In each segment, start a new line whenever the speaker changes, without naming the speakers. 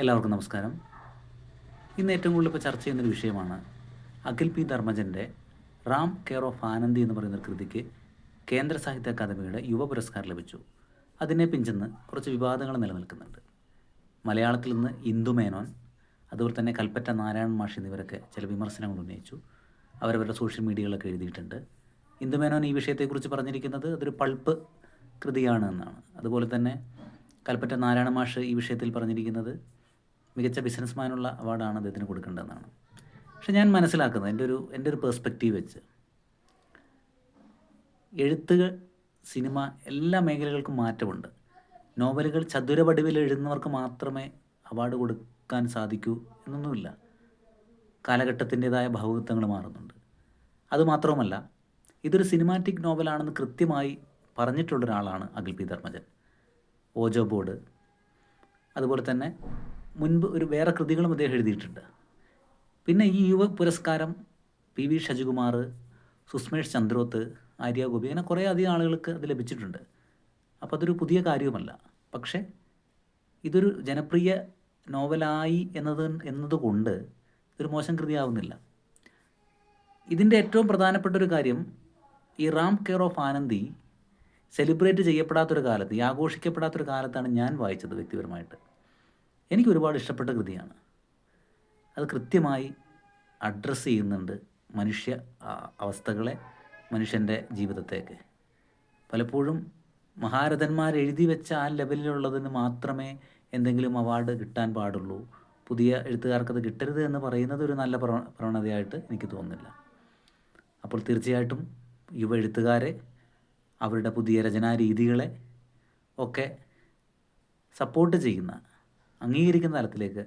എല്ലാവർക്കും നമസ്കാരം. ഇന്ന് ഏറ്റവും കൂടുതൽ ഇപ്പോൾ ചർച്ച ചെയ്യുന്നൊരു വിഷയമാണ് അഖിൽ പി ധർമ്മജൻ്റെ റാം കെയർ ഓഫ് ആനന്ദി എന്ന് പറയുന്നൊരു കൃതിക്ക് കേന്ദ്ര സാഹിത്യ അക്കാദമിയുടെ യുവ പുരസ്കാരം ലഭിച്ചു. അതിനെ പിഞ്ചെന്ന് കുറച്ച് വിവാദങ്ങൾ നിലനിൽക്കുന്നുണ്ട്. മലയാളത്തിൽ നിന്ന് ഇന്ദു മേനോൻ, അതുപോലെ തന്നെ കൽപ്പറ്റ നാരായണൻ മാഷ് എന്നിവരൊക്കെ ചില വിമർശനങ്ങൾ ഉന്നയിച്ചു. അവരവരുടെ സോഷ്യൽ മീഡിയകളൊക്കെ എഴുതിയിട്ടുണ്ട്. ഇന്ദു മേനോൻ ഈ വിഷയത്തെക്കുറിച്ച് പറഞ്ഞിരിക്കുന്നത് അതൊരു പൾപ്പ് കൃതിയാണ് എന്നാണ്. അതുപോലെ തന്നെ കൽപ്പറ്റ നാരായണ മാഷ് ഈ വിഷയത്തിൽ പറഞ്ഞിരിക്കുന്നത് മികച്ച ബിസിനസ്മാനുള്ള അവാർഡാണ് അദ്ദേഹത്തിന് കൊടുക്കേണ്ടതെന്നാണ്. പക്ഷെ ഞാൻ മനസ്സിലാക്കുന്നത് എൻ്റെ ഒരു പേഴ്സ്പെക്റ്റീവ് വെച്ച്, എഴുത്തുകൾ, സിനിമ, എല്ലാ മേഖലകൾക്കും മാറ്റമുണ്ട്. നോവലുകൾ ചതുരപടിവിൽ എഴുതുന്നവർക്ക് മാത്രമേ അവാർഡ് കൊടുക്കാൻ സാധിക്കൂ എന്നൊന്നുമില്ല. കാലഘട്ടത്തിൻ്റെതായ ഭാവുകത്വങ്ങൾ മാറുന്നുണ്ട്. അതുമാത്രവുമല്ല, ഇതൊരു സിനിമാറ്റിക് നോവലാണെന്ന് കൃത്യമായി പറഞ്ഞിട്ടുള്ളൊരാളാണ് Akhil P Dharmajan. Ouija board, അതുപോലെ തന്നെ മുൻപ് വേറെ കൃതികളും അദ്ദേഹം എഴുതിയിട്ടുണ്ട്. പിന്നെ ഈ യുവ പുരസ്കാരം PV ഷജികുമാർ, സുസ്മേഷ് ചന്ദ്രോത്ത്, ആര്യ ഗോപി, അങ്ങനെ കുറേ അധികം ആളുകൾക്ക് അത് ലഭിച്ചിട്ടുണ്ട്. അപ്പോൾ അതൊരു പുതിയ കാര്യവുമല്ല. പക്ഷേ ഇതൊരു ജനപ്രിയ നോവലായി എന്നതുകൊണ്ട് ഇതൊരു മോശം കൃതിയാവുന്നില്ല. ഇതിൻ്റെ ഏറ്റവും പ്രധാനപ്പെട്ട ഒരു കാര്യം, ഈ Ram care of Anandi celebrate ചെയ്യപ്പെടാത്തൊരു കാലത്ത്, ഈ ആഘോഷിക്കപ്പെടാത്തൊരു കാലത്താണ് ഞാൻ വായിച്ചത് വ്യക്തിപരമായിട്ട്. എനിക്ക് ഒരുപാട് ഇഷ്ടപ്പെട്ട കൃതിയാണ്. അത് കൃത്യമായി അഡ്രസ്സ് ചെയ്യുന്നുണ്ട് മനുഷ്യ അവസ്ഥകളെ, മനുഷ്യൻ്റെ ജീവിതത്തേക്ക്. പലപ്പോഴും മഹാരഥന്മാർ എഴുതി വെച്ച ആ ലെവലിലുള്ളതിന് മാത്രമേ എന്തെങ്കിലും അവാർഡ് കിട്ടാൻ പാടുള്ളൂ, പുതിയ എഴുത്തുകാർക്കത് കിട്ടരുത് എന്ന് പറയുന്നത് ഒരു നല്ല പ്രവണതയായിട്ട് എനിക്ക് തോന്നുന്നില്ല. അപ്പോൾ തീർച്ചയായിട്ടും യുവ എഴുത്തുകാരെ, അവരുടെ പുതിയ രചനാരീതികളെ ഒക്കെ സപ്പോർട്ട് ചെയ്യുന്ന, അംഗീകരിക്കുന്ന തലത്തിലേക്ക്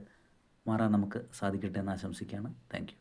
മാറാൻ നമുക്ക് സാധിക്കട്ടെ എന്ന് ആശംസിക്കുകയാണ്. Thank you.